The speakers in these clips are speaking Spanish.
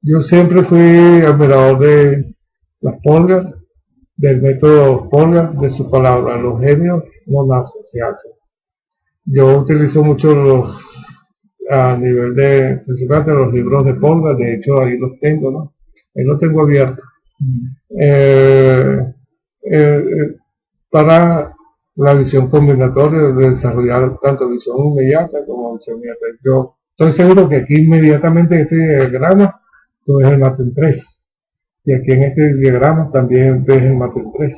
Yo siempre fui admirador de las Polgas, del método Polga, de su palabra. Los genios no nacen, se hacen. Yo utilizo mucho a nivel de, principalmente los libros de Polga, de hecho ahí los tengo, ¿no? Ahí los tengo abiertos. Eh, para la visión combinatoria, de desarrollar tanto visión inmediata como visión inmediata. Yo estoy seguro que aquí inmediatamente en este diagrama tú ves el Matrix 3 y aquí en este diagrama también ves el Matrix 3,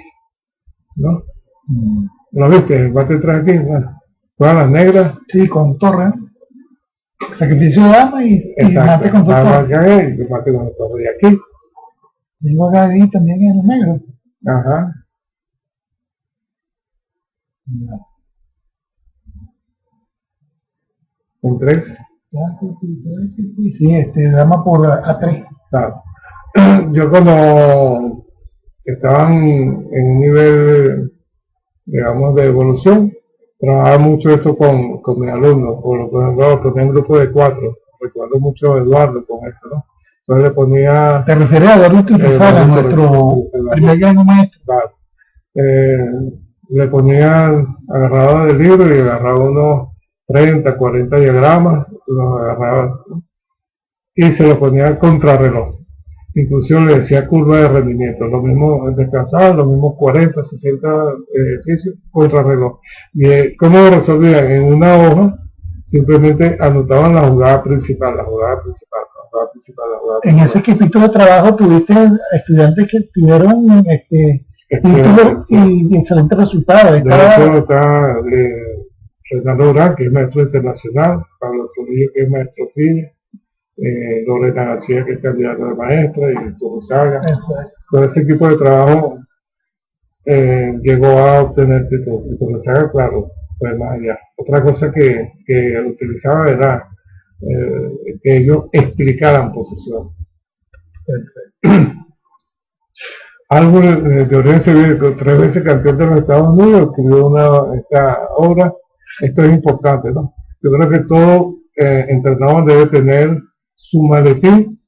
¿no? ¿Lo viste? El Matrix 3 aquí, bueno, todas las negras. Sí, con torre. Sacrificio de dama y mate con torre. Y mate con torre. Y aquí. Tengo acá ahí también en los negros. Ajá. No. ¿Un 3? Sí, dama por A3. Claro. Yo cuando estaban en un nivel, digamos, de evolución, trabajaba mucho esto con mis alumnos, por ejemplo, tenía un grupo de 4, recuerdo mucho a Eduardo con esto, ¿no? Entonces le ponía... ¿Te refieres a Eduardo Turrizada, nuestro primer gran maestro? Claro. Le ponía, agarraba del libro y agarraba unos 30, 40 diagramas, los agarraba, ¿no? Y se lo ponía al contrarreloj. Incluso le decía curva de rendimiento, lo mismo descansar, los mismos 40, 60 ejercicios contrarreloj. Y cómo lo resolvían en una hoja, simplemente anotaban la jugada principal, la jugada principal, la jugada principal, la jugada principal. En ese equipito de trabajo tuviste estudiantes que tuvieron títulos y excelentes resultados. De hecho está Fernando Urán, que es maestro internacional, Pablo Trujillo, que es maestro FIDE, Lorena García, que es candidata de maestra, y Turrizada. Todo ese equipo de trabajo llegó a obtener títulos. Y Turrizada, claro, fue más allá. Otra cosa que utilizaba era que ellos explicaran posición. Algo de Orión Sevilla, 3 veces campeón de los Estados Unidos, escribió esta obra. Esto es importante, ¿no? Yo creo que todo entrenador debe tener su maletín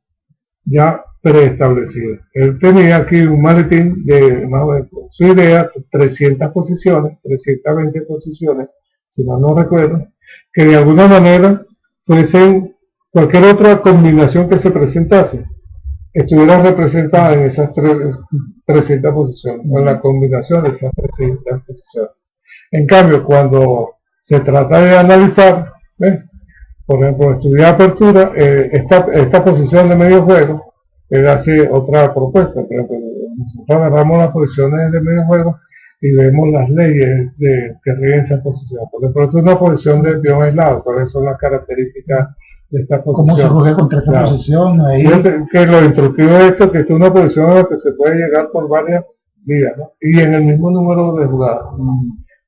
ya preestablecido. Él tenía aquí un maletín de, más o menos, su idea, 300 posiciones, 320 posiciones, si no recuerdo, que de alguna manera fuesen cualquier otra combinación que se presentase, estuviera representada en esas 300 posiciones, en la combinación de esas 300 posiciones. En cambio, cuando se trata de analizar, por ejemplo, estudiar apertura, esta posición de medio juego, él hace otra propuesta. Por ejemplo, nosotros agarramos las posiciones de medio juego y vemos las leyes que rigen esa posición. Por ejemplo, esto es una posición de peón aislado, cuáles son las características de esta posición. ¿Cómo se juega contra esta posición? Ahí. Que lo instructivo de esto es que esta es una posición a la que se puede llegar por varias vías, ¿no? Y en el mismo número de jugadas.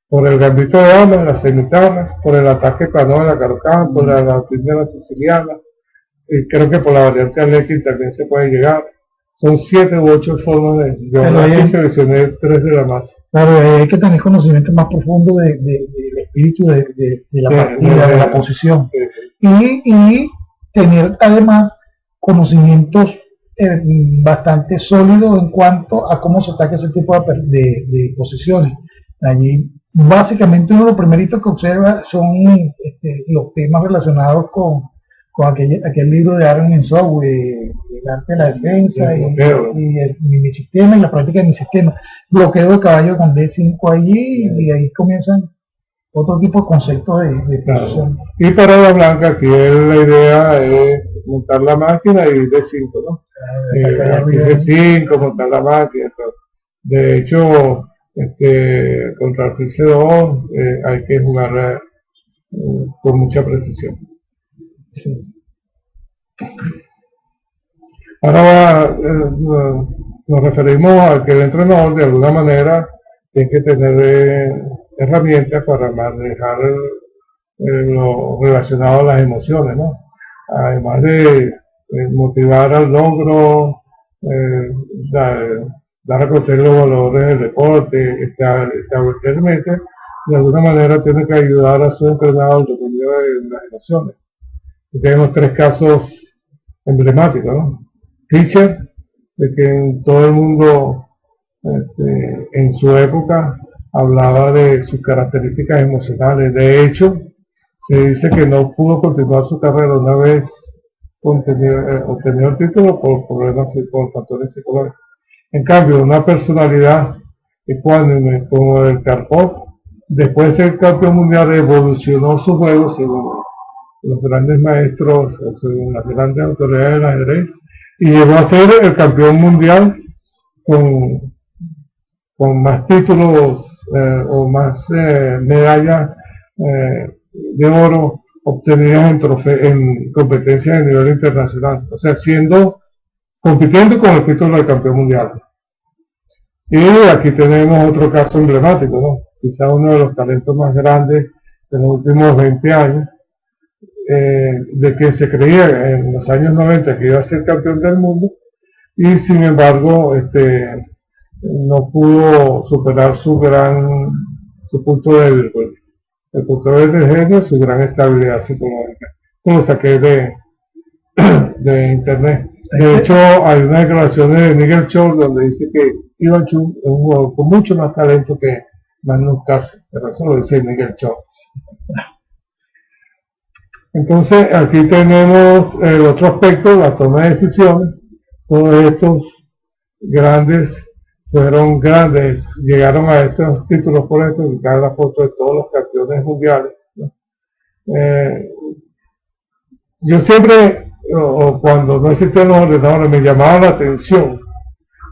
Por el gambito de dama, las semitanas, por el ataque plano de la carocana, por la latín de la siciliana, y creo que por la variante Alekhine también se puede llegar. Son 7 u 8 formas de... Yo aquí seleccioné 3 de las más. Claro, hay que tener conocimiento más profundo del espíritu de la partida, de la posición. Y tener además conocimientos bastante sólidos en cuanto a cómo se ataca ese tipo de posiciones. Allí básicamente uno de los primeritos que observa son los temas relacionados con aquel libro de Aaron Ensou, el arte de la defensa y el minisistema y la práctica del minisistema, bloqueo de caballo con D5 allí, y ahí comienzan otro tipo de conceptos de posición. Y para la blanca, aquí la idea es montar la máquina y D5, ¿no? D5, montar la máquina. De hecho, contra el C2 hay que jugar con mucha precisión. Sí. Ahora nos referimos a que el entrenador de alguna manera tiene que tener herramientas para manejar lo relacionado a las emociones, ¿no? Además de motivar al logro, dar a conocer los valores del deporte, establecer metas, de alguna manera tiene que ayudar a su entrenador dependiendo de las emociones. Tenemos 3 casos emblemático, ¿no? Fischer, de que en todo el mundo, en su época, hablaba de sus características emocionales. De hecho, se dice que no pudo continuar su carrera una vez obtenido el título por problemas, por factores psicológicos. En cambio, una personalidad ecuánime como el Karpov, después de ser campeón mundial, evolucionó su juego según los grandes maestros, según las grandes autoridades del ajedrez, y llegó a ser el campeón mundial con más títulos o más medallas de oro obtenidas en competencias a nivel internacional, o sea, compitiendo con el título de campeón mundial. Y aquí tenemos otro caso emblemático, ¿no? Quizá uno de los talentos más grandes de los últimos 20 años, de que se creía en los años 90 que iba a ser campeón del mundo, y sin embargo no pudo superar su punto débil, pues. El punto débil del genio, su gran estabilidad psicológica. Esto lo saqué de internet. De hecho, hay una declaración de Nigel Short donde dice que Ivan Chu es un jugador con mucho más talento que Magnus Carlsen, pero eso lo dice Nigel Short. Entonces, aquí tenemos el otro aspecto, la toma de decisiones. Todos estos grandes fueron grandes, llegaron a estos títulos por esto, y la foto de todos los campeones mundiales, ¿no? Yo siempre, cuando no existían los ordenadores, me llamaba la atención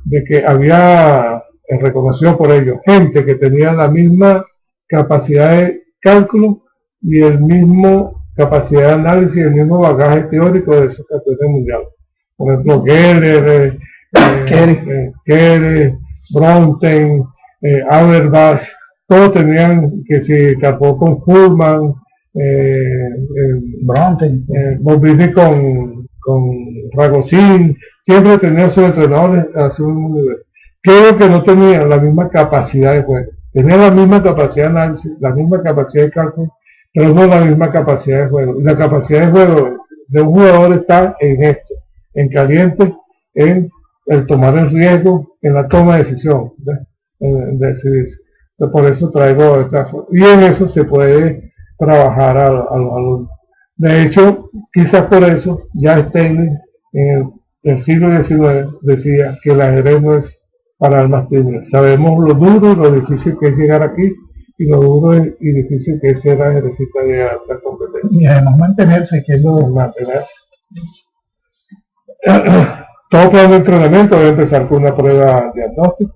de que había, reconocido por ellos, gente que tenía la misma capacidad de cálculo y el mismo capacidad de análisis y el mismo bagaje teórico de esos campeones mundiales. Por ejemplo, Keres, Bronten, Auerbach, todos tenían que si Karpov con Fullman, Bronten, Bobini con Ragozin, siempre tenían sus entrenadores a su mismo nivel. Creo que no tenían la misma capacidad de juego, tenían la misma capacidad de análisis, la misma capacidad de cálculo, pero no la misma capacidad de juego. Y la capacidad de juego de un jugador está en esto, en caliente, en el tomar el riesgo, en la toma de decisión, de decidirse. Por eso traigo esta foto. Y en eso se puede trabajar a los alumnos. De hecho, quizás por eso ya Steiner en el siglo XIX decía que el ajedrez no es para almas tímidas. Sabemos lo duro y lo difícil que es llegar aquí, y lo duro y difícil que es ser ajedrecista de alta competencia. Y además mantenerse, que es lo de mantenerse. Todo plan de entrenamiento debe empezar con una prueba diagnóstica.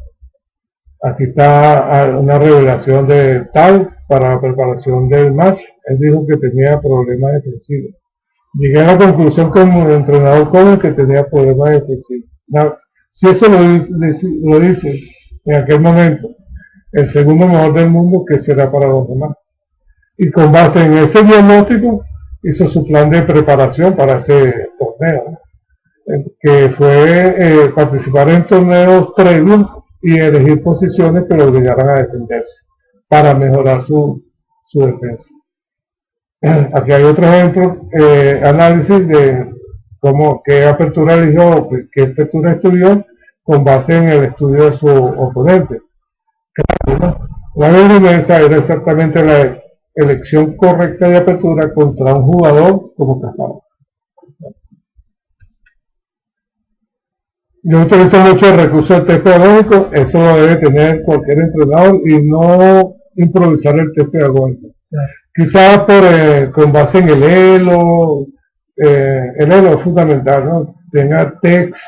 Aquí está una revelación de Tal para la preparación del match. Él dijo que tenía problemas defensivos. Llegué a la conclusión como entrenador joven que tenía problemas defensivos. Si eso lo dice en aquel momento el segundo mejor del mundo, ¿qué será para los demás? Y con base en ese diagnóstico hizo su plan de preparación para ese torneo, ¿no? Que fue participar en torneos previos y elegir posiciones que lo obligaran a defenderse para mejorar su defensa. Aquí hay otro ejemplo, análisis de qué apertura eligió, qué apertura estudió con base en el estudio de su oponente. La vergüenza era exactamente la elección correcta de apertura contra un jugador como Kasparov. Yo utilizo mucho el recurso del test pedagógico, eso lo debe tener cualquier entrenador, y no improvisar el test pedagógico. Quizás con base en el elo es fundamental, ¿no? Tenga text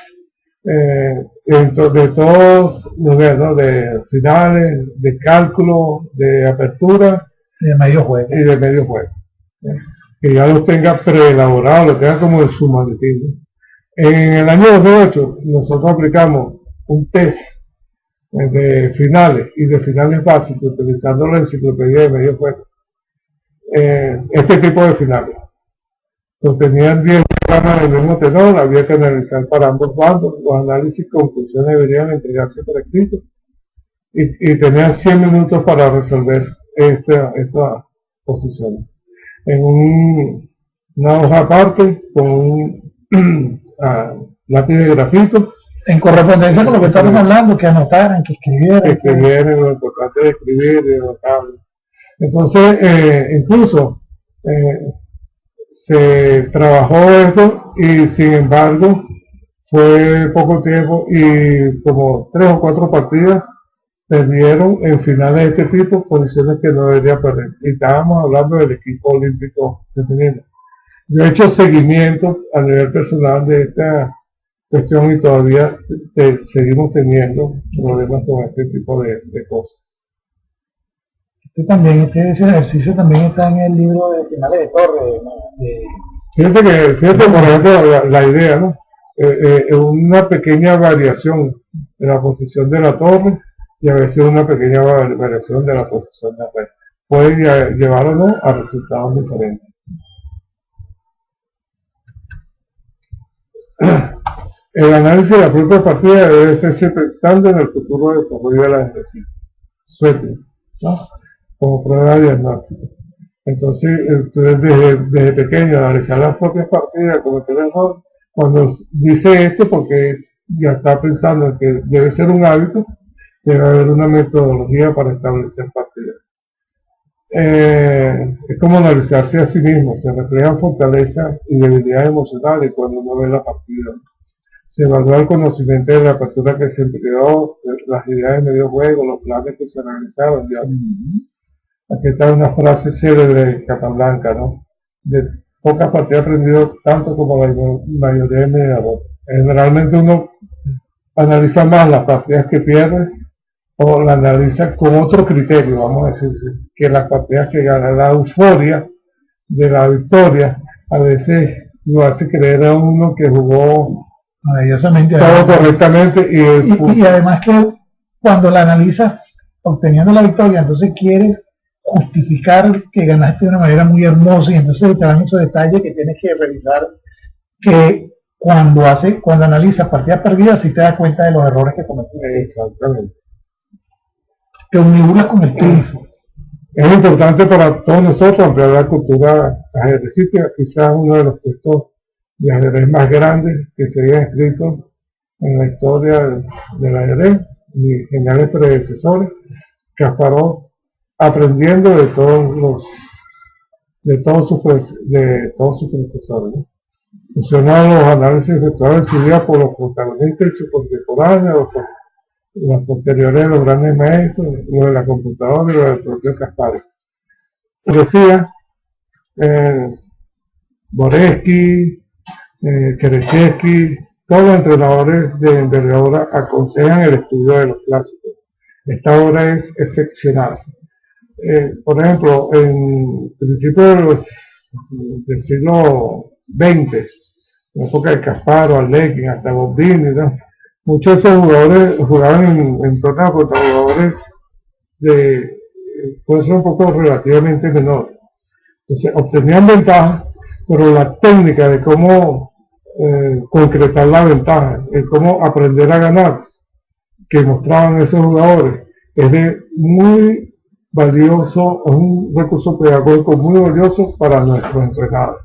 de todos niveles, ¿no? De finales, de cálculo, de apertura y de medio juego. Que ya los tenga preelaborados, lo tenga como el su maletín, ¿no? En el año 2008 nosotros aplicamos un test de finales y de finales básicos utilizando la enciclopedia de medio juego. Este tipo de finales contenían 10 programas del mismo tenor, había que analizar para ambos bandos, los análisis y conclusiones deberían entregarse por escrito, y tenían 100 minutos para resolver esta posición. En una hoja aparte con lápiz de grafito. En correspondencia con lo que estamos hablando, que anotaran, que escribieran. Que escribieran, lo importante de escribir, de anotar. Entonces, incluso se trabajó esto y sin embargo fue poco tiempo y como 3 o 4 partidas perdieron en finales de este tipo, posiciones que no debería perder. Y estábamos hablando del equipo olímpico femenino. Yo he hecho seguimiento a nivel personal de esta cuestión y todavía seguimos teniendo problemas con este tipo de cosas. Este ejercicio también está en el libro de Finales de Torre. Fíjate por ejemplo la idea, ¿no? Una pequeña variación en la posición de la torre y a veces una pequeña variación de la posición de la red. Puede llevar o no a resultados diferentes. El análisis de la propia partida debe ser pensando en el futuro desarrollo de la ejercicio, ¿no? Como prueba de diagnóstico. Entonces, desde pequeño analizar las propias partidas, cometer el error, cuando dice esto, porque ya está pensando en que debe ser un hábito, debe haber una metodología para establecer partidas. Es como analizarse a sí mismo, se reflejan fortalezas y debilidades emocionales cuando uno ve la partida. Se evalúa el conocimiento de la apertura que se empleó, las ideas de medio juego, los planes que se realizaron. ¿Ya? Aquí está una frase célebre de Capablanca, ¿no? De pocas partidas aprendido tanto como la mayoría de mediadores. Generalmente uno analiza más las partidas que pierde o la analiza con otro criterio, vamos a decir, que las partidas que gana. La euforia de la victoria a veces lo hace creer a uno que jugó maravillosamente todo correctamente y además que cuando la analizas obteniendo la victoria, entonces quieres justificar que ganaste de una manera muy hermosa y entonces te dan esos detalles que tienes que revisar, que cuando analizas partidas perdidas sí te das cuenta de los errores que cometiste. Exactamente. Te omnibulas con el triunfo. Es importante para todos nosotros ampliar la cultura ajedrecística, quizás uno de los textos de ajedrez más grandes que se haya escrito en la historia del ajedrez, mis geniales predecesores, Kasparov, aprendiendo de todos sus predecesores, ¿no? Funcionaron los análisis efectuados en su día por los protagonistas y sus contemporáneos, los posteriores de los grandes maestros, los de la computadora y los del propio Kasparov. Decía Borensky, Cherechevsky, todos los entrenadores de envergadura aconsejan el estudio de los clásicos. Esta obra es excepcional. Por ejemplo, en principios del siglo XX, en la época de Kasparov, Alekhine, hasta Bombini, ¿no? Muchos de esos jugadores jugaban en torneos contra jugadores puede ser un poco relativamente menores. Entonces obtenían ventaja, pero la técnica de cómo concretar la ventaja, de cómo aprender a ganar, que mostraban esos jugadores, es de muy valioso, es un recurso pedagógico muy valioso para nuestros entrenadores.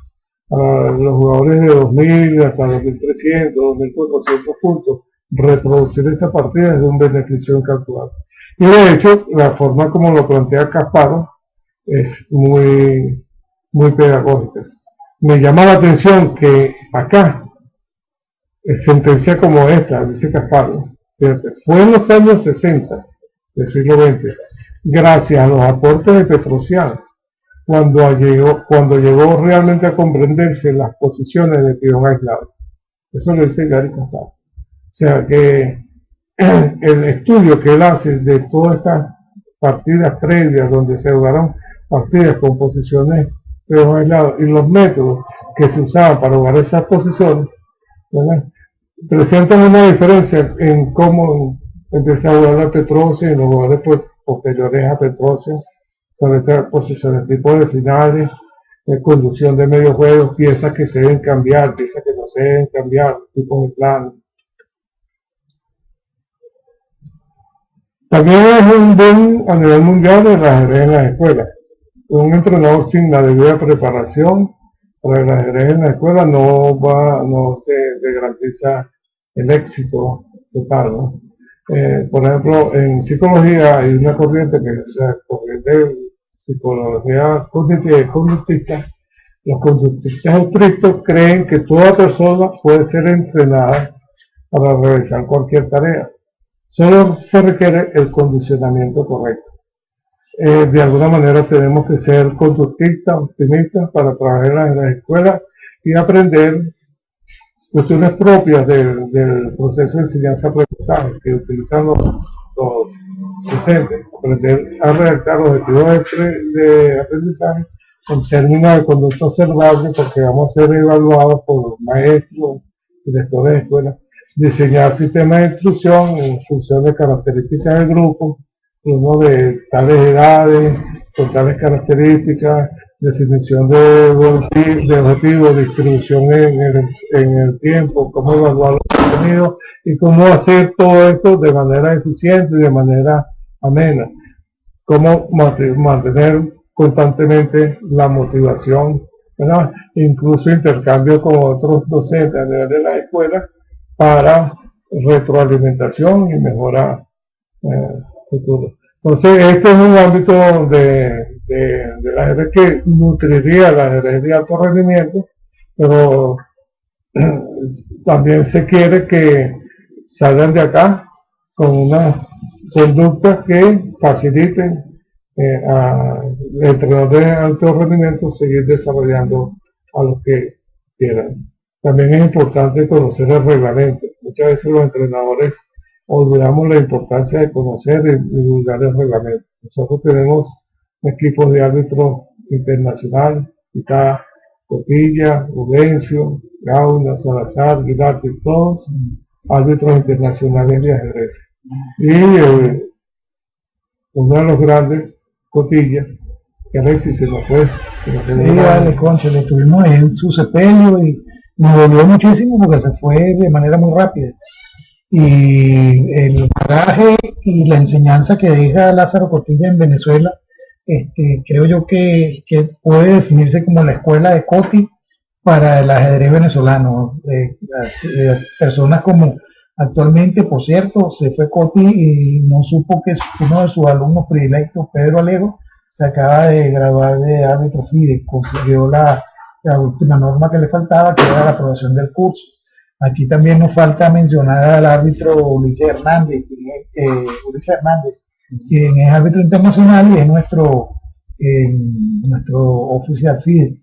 Para los jugadores de 2000 hasta 2300, 2400 puntos, reproducir esta partida es de un beneficio incalculable. Y de hecho, la forma como lo plantea Kasparov es muy pedagógica. Me llama la atención que acá, sentencia como esta, dice Kasparov, fue en los años 60 del siglo XX, gracias a los aportes de Petrosian, cuando llegó realmente a comprenderse las posiciones de peón aislado. Eso lo dice Gary Kasparov. O sea que el estudio que él hace de todas estas partidas previas donde se jugaron partidas con posiciones peón aislado y los métodos que se usaban para jugar esas posiciones, ¿verdad?, presentan una diferencia en cómo empezó a jugar la Petrosian y los jugadores posteriores a Petrosian sobre estas posiciones, tipo de finales, conducción de medio juego, piezas que se deben cambiar, piezas que no se deben cambiar, tipos de planos. También es un boom a nivel mundial el ajedrez en las escuelas. Un entrenador sin la debida preparación para el ajedrez en la escuela no se te garantiza el éxito total, ¿no? Por ejemplo, en psicología hay una corriente que es la corriente de psicología conductista. Los conductistas estrictos creen que toda persona puede ser entrenada para realizar cualquier tarea. Solo se requiere el condicionamiento correcto. De alguna manera tenemos que ser conductistas, optimistas para trabajar en las escuelas y aprender cuestiones propias del proceso de enseñanza-aprendizaje que utilizan los docentes. Aprender a redactar objetivos de aprendizaje en términos de conducta observable, porque vamos a ser evaluados por maestros, directores de escuelas. Diseñar sistemas de instrucción en función de características del grupo, uno de tales edades, con tales características, definición de objetivos, distribución en el tiempo, cómo evaluar los contenidos y cómo hacer todo esto de manera eficiente y de manera amena. Cómo mantener constantemente la motivación, ¿verdad? Incluso intercambio con otros docentes a nivel de la escuela para retroalimentación y mejora futuro. Entonces, este es un ámbito del ajedrez que nutriría el ajedrez de alto rendimiento, pero también se quiere que salgan de acá con unas conductas que faciliten a entrenadores de alto rendimiento seguir desarrollando a los que quieran. También es importante conocer el reglamento. Muchas veces los entrenadores olvidamos la importancia de conocer y divulgar el reglamento. Nosotros tenemos equipos de árbitros internacional, Ita, Cotilla, Udencio, Gauna, Salazar, Guilarte, todos árbitros internacionales de ajedrez. Y uno de los grandes, Cotilla, que Alexis se nos fue. Sí, dale, concha, le tuvimos en su sepelio y nos dolió muchísimo porque se fue de manera muy rápida. Y el bagaje y la enseñanza que deja Lázaro Cotilla en Venezuela, creo yo que puede definirse como la escuela de Coti para el ajedrez venezolano. Personas como actualmente, por cierto, se fue Coti y no supo que uno de sus alumnos predilectos, Pedro Alejo, se acaba de graduar de árbitro FIDE, consiguió la última norma que le faltaba, que era la aprobación del curso. Aquí también nos falta mencionar al árbitro Ulises Hernández, quien es árbitro internacional y es nuestro oficial FIDE.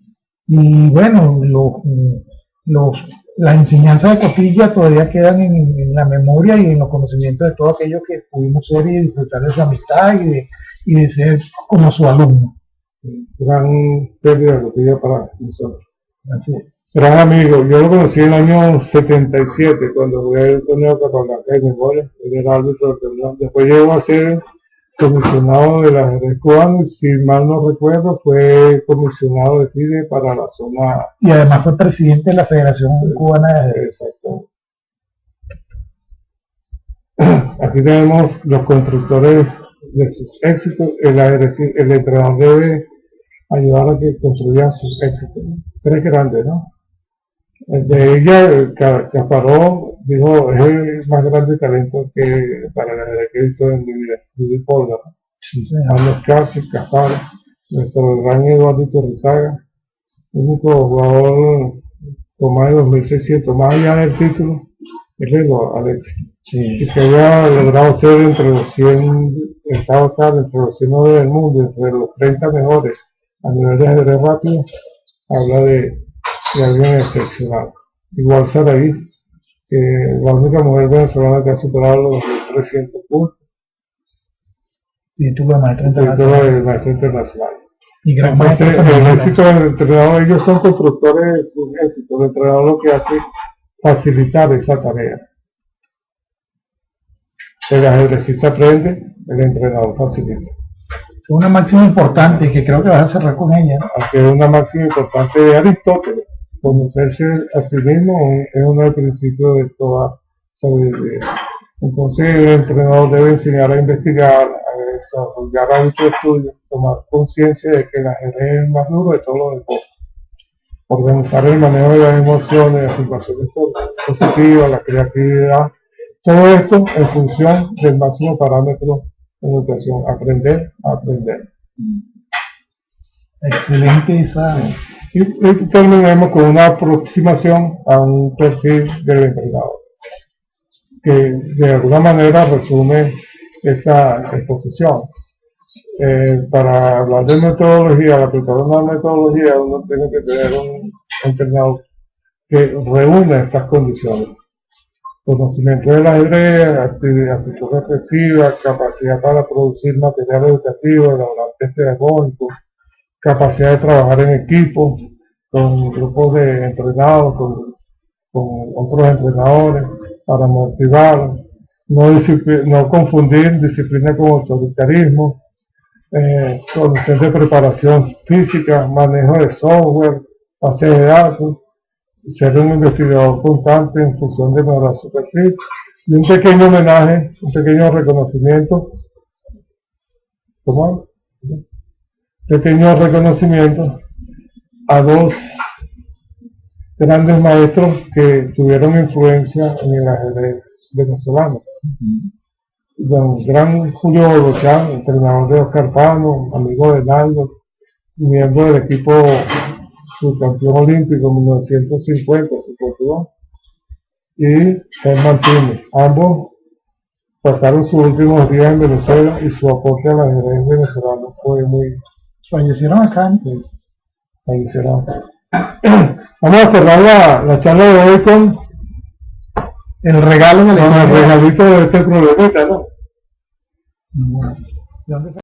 Y bueno, las enseñanzas de Cotilla todavía quedan en la memoria y en los conocimientos de todos aquellos que pudimos ser y disfrutar de su amistad y de ser como su alumno. Gran pérdida Cotilla para nosotros. Así es. Gran amigo, yo lo conocí en el año 77 cuando jugué el torneo Capablanca de Memoria, él era árbitro del torneo. Después llegó a ser comisionado del ajedrez cubano y si mal no recuerdo fue comisionado de FIDE para la zona. Y además fue presidente de la Federación Cubana de Ajedrez. Exacto. Aquí tenemos los constructores de sus éxitos. El entrenador debe ayudar a que construyan sus éxitos. Tres grandes, ¿no? De ella, Kasparov dijo, es el más grande talento que para el ajedrez que he visto en mi vida. Judith Polgar, Carlos Casi, Kasparov, nuestro gran Eduardo Iturrizaga, único jugador con más de 2.600, más allá del título, es Lego, Alex. Sí. Y que haya logrado ser entre los 100, entre los 109 del mundo, entre los 30 mejores a nivel de ajedrez rápido, habla de alguien excepcional. Igual Saraí, que la única mujer venezolana que ha superado los 1.300 puntos. Título de maestro internacional. Y gran Entonces, el éxito del entrenador, ellos son constructores de su éxito. El entrenador lo que hace es facilitar esa tarea. El ajedrecista aprende, el entrenador facilita. Es una máxima importante que creo que vas a cerrar con ella, ¿no? Aunque es una máxima importante de Aristóteles. Conocerse a sí mismo es uno de los principios de toda sabiduría. Entonces el entrenador debe enseñar a investigar, a desarrollar hábitos de estudio, tomar conciencia de que el ajedrez es el más duro de todos los deportes. organizar el manejo de las emociones, las afirmaciones positivas, la creatividad, todo esto en función del máximo parámetro de educación, aprender a aprender. Excelente esa. Y terminemos con una aproximación a un perfil del emprendedor, que de alguna manera resume esta exposición. Para hablar de metodología, al aplicar una metodología, uno tiene que tener un entrenador que reúne estas condiciones: conocimiento del ajedrez, actitud reflexiva, capacidad para producir material educativo, elaborar test pedagógicos, capacidad de trabajar en equipo, con grupos de entrenados, con otros entrenadores, para motivar, no confundir disciplina con autoritarismo, conocimiento de preparación física, manejo de software, base de datos, ser un investigador constante en función de mejorar su perfil, y un pequeño homenaje, un pequeño reconocimiento, ¿cómo? Pequeño reconocimiento a dos grandes maestros que tuvieron influencia en el ajedrez venezolano. Don gran Julio Bolochán, entrenador de Oscar Pano, amigo de Naldo, miembro del equipo subcampeón olímpico en 1950-52, y Germán Pino. Ambos pasaron sus últimos días en Venezuela y su aporte al ajedrez venezolano fue muy... Fallecieron acá. Fallecieron acá. Vamos a cerrar la charla de hoy con el regalo, con el regalito de este problemita, ¿no? ¿De dónde